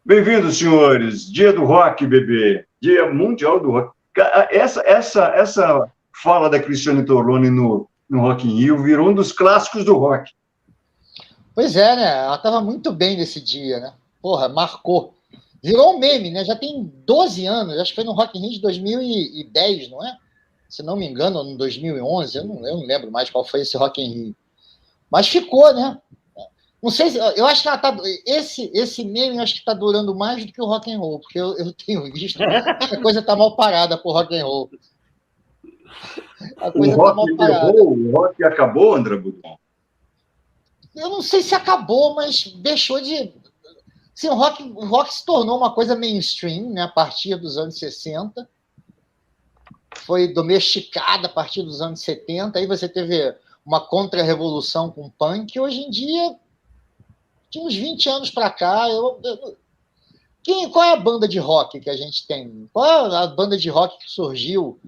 Bem-vindos, senhores. Dia do rock, bebê. Dia mundial do rock. Essa fala da Cristiane Torlone no Rock in Rio virou um dos clássicos do rock. Pois é, né? Ela estava muito bem nesse dia, né? Porra, marcou. Virou um meme, né? Já tem 12 anos. Acho que foi no Rock in Rio de 2010, não é? Se não me engano, no 2011. Eu não lembro mais qual foi esse Rock in Rio. Mas ficou, né? Não sei se, eu acho que ela tá, esse meme eu acho que está durando mais do que o rock and roll, porque eu tenho visto que a coisa está mal parada pro rock and roll. A coisa está mal parada. O rock acabou, André Budon? Eu não sei se acabou, mas deixou de... Assim, o rock se tornou uma coisa mainstream, né, a partir dos anos 60. Foi domesticada a partir dos anos 70. Aí você teve uma contra-revolução com o punk. Hoje em dia... De uns 20 anos para cá, qual é a banda de rock que a gente tem? Qual é a banda de rock que surgiu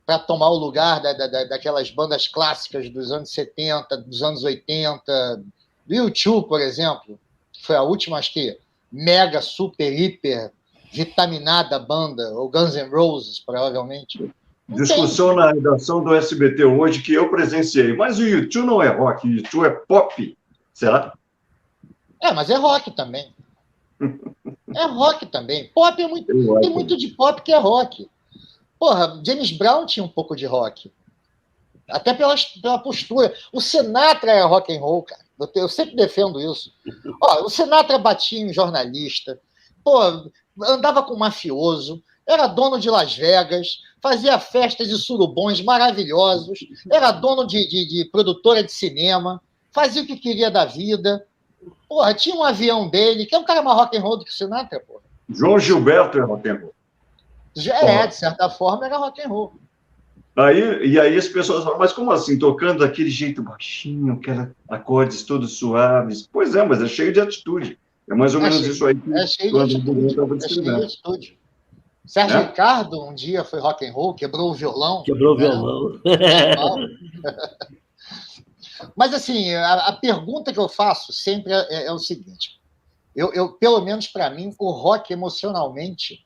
para tomar o lugar daquelas bandas clássicas dos anos 70, dos anos 80? Do U2, por exemplo, que foi a última, acho que, mega, super, hiper, vitaminada banda, ou Guns N' Roses, provavelmente. Discussão na redação do SBT hoje que eu presenciei. Mas o U2 não é rock, o U2 é pop. Será? Mas é rock também. É rock também. Pop é muito... Tem muito de pop que é rock. Porra, James Brown tinha um pouco de rock. Até pela postura. O Sinatra é rock and roll, cara. Eu sempre defendo isso. O Sinatra batia em jornalista. Pô, andava com mafioso. Era dono de Las Vegas. Fazia festas e surubões maravilhosos. Era dono de produtora de cinema. Fazia o que queria da vida. Porra, tinha um avião dele, que é um cara mais rock and roll do que o Sinatra, porra. João Gilberto é rock and roll. De certa forma, era rock and roll. E aí as pessoas falam, mas como assim, tocando daquele jeito baixinho, aqueles acordes todos suaves? Pois é, mas é cheio de atitude. É mais ou menos isso aí que é cheio de atitude. Sérgio Ricardo, um dia, foi rock and roll, quebrou o violão. Quebrou o violão. Mas, assim, a pergunta que eu faço sempre é o seguinte. Pelo menos para mim, o rock, emocionalmente,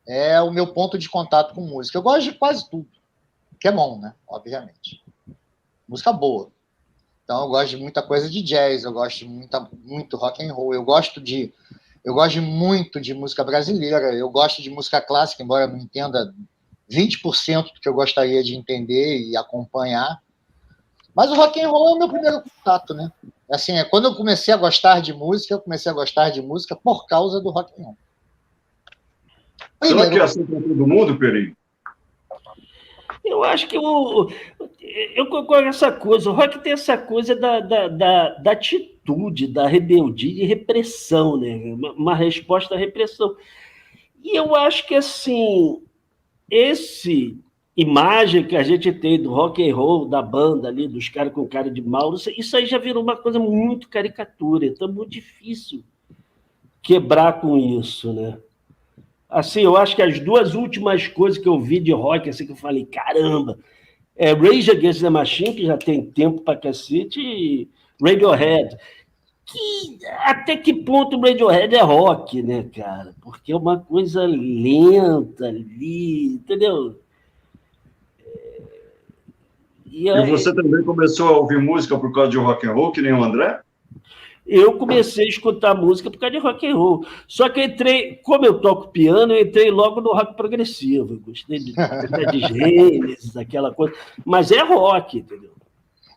é o meu ponto de contato com música. Eu gosto de quase tudo. Que é bom, né? Obviamente. Música boa. Então, eu gosto de muita coisa de jazz, eu gosto de muito rock and roll, eu gosto muito de música brasileira, eu gosto de música clássica, embora eu não entenda 20% do que eu gostaria de entender e acompanhar. Mas o rock and roll é o meu primeiro contato, né? Assim, quando eu comecei a gostar de música, por causa do rock and roll. Será que é assim para todo mundo, Peri? Eu acho que eu concordo com essa coisa. O rock tem essa coisa da atitude, da rebeldia e repressão, né? Uma resposta à repressão. E eu acho que, assim, imagem que a gente tem do rock and roll, da banda ali, dos caras com cara de mal, isso aí já virou uma coisa muito caricatura, então é muito difícil quebrar com isso, né? Assim, eu acho que as duas últimas coisas que eu vi de rock, assim, que eu falei, caramba, Rage Against the Machine, que já tem tempo pra cacete, e Radiohead. Até que ponto o Radiohead é rock, né, cara? Porque é uma coisa lenta ali, entendeu? E você também começou a ouvir música por causa de rock and roll, que nem o André? Eu comecei a escutar música por causa de rock and roll. Só que eu entrei, como eu toco piano, eu entrei logo no rock progressivo. Eu gostei de Gênesis, aquela coisa. Mas é rock, entendeu?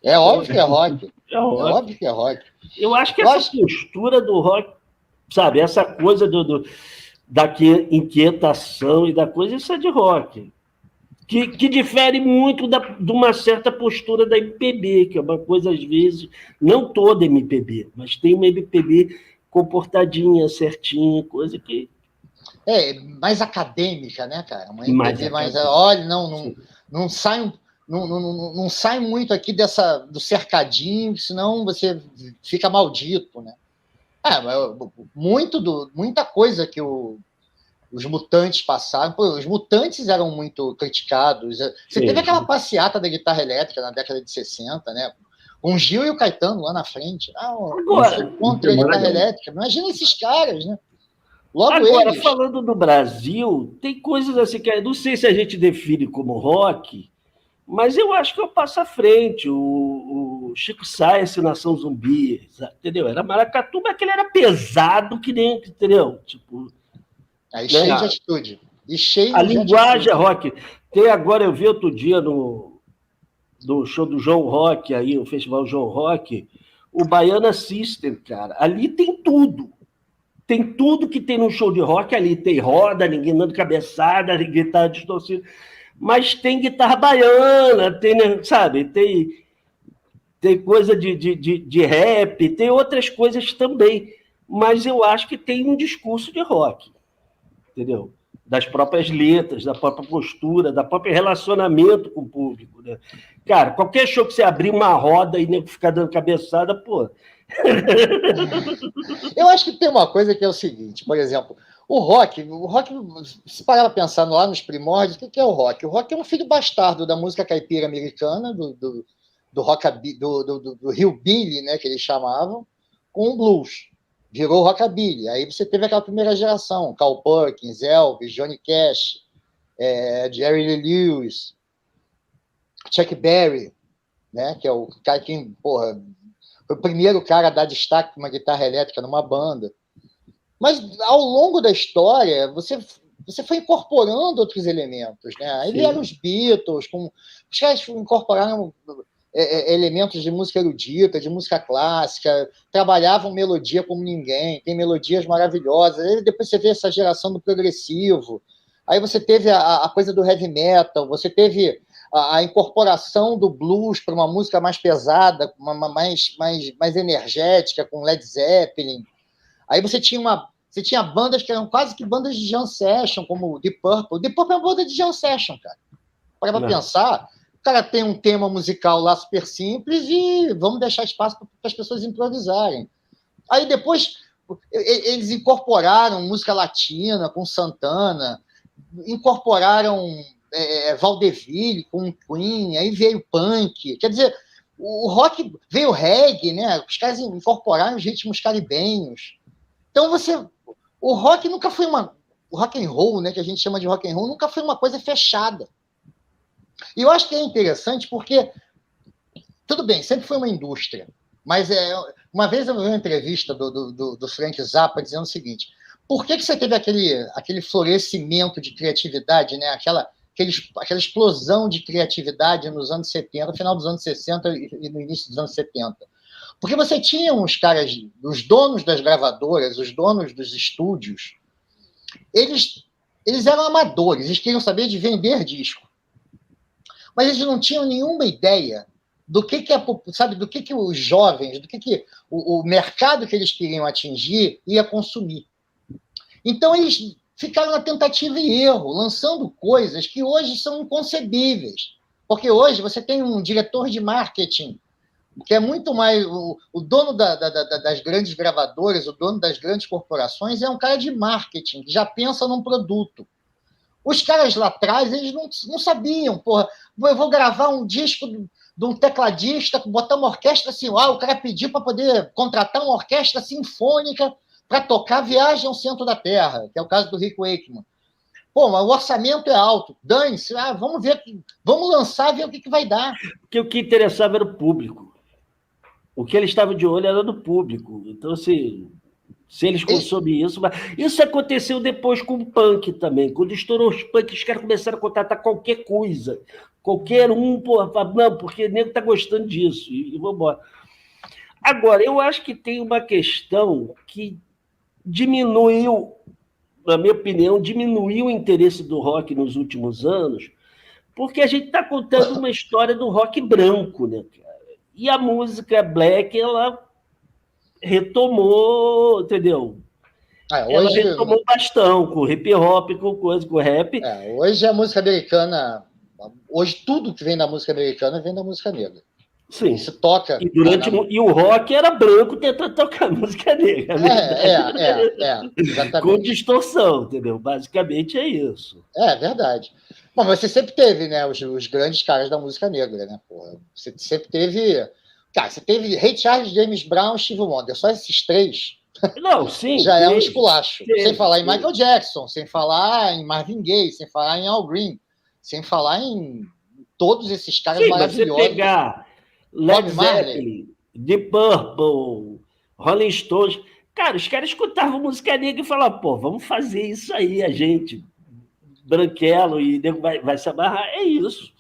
É óbvio que é rock. É óbvio que é rock. Eu acho que essa postura do rock, sabe, essa coisa da inquietação e da coisa, isso é de rock. Que difere muito de uma certa postura da MPB, que é uma coisa, às vezes, não toda MPB, mas tem uma MPB comportadinha, certinha, coisa que... mais acadêmica, né, cara? Uma MPB mais... Olha, não sai muito aqui do cercadinho, senão você fica maldito, né? Muita coisa que os Mutantes passaram. Pô, os Mutantes eram muito criticados. Você teve aquela passeata da guitarra elétrica na década de 60, né? Com o Gil e o Caetano lá na frente. Contra a guitarra elétrica. Imagina esses caras, né? Logo Agora, eles... falando do Brasil, tem coisas assim que eu não sei se a gente define como rock, mas eu acho que eu passo à frente. O Chico Science, Nação Zumbi, entendeu? Era maracatu, mas aquele era pesado que nem, entendeu? Tipo, Aí, né? cheio de atitude. E cheio A de linguagem é atitude. rock. Tem agora, eu vi outro dia do show do João Rock, aí, o Festival João Rock, o Baiana System, cara. Ali tem tudo. Tem tudo que tem no show de rock ali. Tem roda, ninguém dando cabeçada, ninguém tá distorcido. Mas tem guitarra baiana, tem, sabe, tem coisa de rap, tem outras coisas também. Mas eu acho que tem um discurso de rock, entendeu? Das próprias letras, da própria postura, da própria relacionamento com o público, né? Cara, qualquer show que você abrir uma roda e nego ficar dando cabeçada, pô. Eu acho que tem uma coisa que é o seguinte, por exemplo, o rock, se parar para pensar lá nos primórdios, o que é o rock? O rock é um filho bastardo da música caipira americana, do rockabilly, do hillbilly, né, que eles chamavam, com o blues. Virou rockabilly. Aí você teve aquela primeira geração, Carl Perkins, Elvis, Johnny Cash, Jerry Lee Lewis, Chuck Berry, né, que é o cara que, porra, foi o primeiro cara a dar destaque para uma guitarra elétrica numa banda. Mas, ao longo da história, você foi incorporando outros elementos, né? Aí vieram os Beatles, os caras incorporaram elementos de música erudita, de música clássica, trabalhavam melodia como ninguém, tem melodias maravilhosas. Aí depois você vê essa geração do progressivo. Aí você teve a coisa do heavy metal, você teve a incorporação do blues para uma música mais pesada, mais energética, com Led Zeppelin. Aí você tinha bandas que eram quase que bandas de jam session, como o Deep Purple. Deep Purple é uma banda de jam session, cara. Para pensar, o cara tem um tema musical lá super simples e vamos deixar espaço para as pessoas improvisarem. Aí depois eles incorporaram música latina com Santana, incorporaram Vaudeville com Queen, aí veio punk. Quer dizer, o rock veio reggae, né? Os caras incorporaram os ritmos caribenhos. Então o rock nunca foi o rock and roll, né, que a gente chama de rock and roll, nunca foi uma coisa fechada. E eu acho que é interessante porque tudo bem, sempre foi uma indústria, mas uma vez eu vi uma entrevista do Frank Zappa dizendo o seguinte: por que você teve aquele florescimento de criatividade, né, aquela explosão de criatividade nos anos 70, final dos anos 60 e no início dos anos 70? Porque você tinha uns caras, os donos das gravadoras, os donos dos estúdios, eles eram amadores, eles queriam saber de vender disco. Mas eles não tinham nenhuma ideia do que os jovens, do que o mercado que eles queriam atingir ia consumir. Então eles ficaram na tentativa e erro, lançando coisas que hoje são inconcebíveis. Porque hoje você tem um diretor de marketing que é muito mais... O dono das grandes gravadoras, o dono das grandes corporações é um cara de marketing, que já pensa num produto. Os caras lá atrás, eles não sabiam, porra, eu vou gravar um disco de um tecladista, botar uma orquestra assim, o cara pediu para poder contratar uma orquestra sinfônica para tocar Viagem ao Centro da Terra, que é o caso do Rick Wakeman. Pô, mas o orçamento é alto, dane-se, vamos ver, vamos lançar, ver o que vai dar. Porque o que interessava era o público. O que ele estava de olho era do público. Então, se eles consomem isso... Isso aconteceu depois com o punk também. Quando estourou os punk, os caras começaram a contratar qualquer coisa. Qualquer um, não, porque o nego está gostando disso. E vamos embora. Agora, eu acho que tem uma questão que diminuiu, na minha opinião, diminuiu o interesse do rock nos últimos anos, porque a gente está contando uma história do rock branco, né, cara? E a música black, ela retomou, entendeu? Ela retomou o bastão, com hip hop, com coisa, com rap. Hoje a música americana, hoje tudo que vem da música americana vem da música negra. Sim. Se toca. E o rock era branco tentando tocar música negra. Exatamente. Com distorção, entendeu? Basicamente é isso. É verdade. Bom, mas você sempre teve, né, os grandes caras da música negra, né? Porra, você sempre teve. Cara, você teve Ray Charles, James Brown, Stevie Wonder, só esses três. Não, sim. Já é um esculacho. Sim, Sem falar em sim. Michael Jackson, sem falar em Marvin Gaye, sem falar em Al Green, sem falar em todos esses caras Sim, mas você maravilhosos. pegar Bob Led Marley. Zeppelin, Deep Purple, Rolling Stones, cara, os caras escutavam música negra e falavam, pô, vamos fazer isso aí, a gente, branquelo, e nego vai se amarrar, é isso.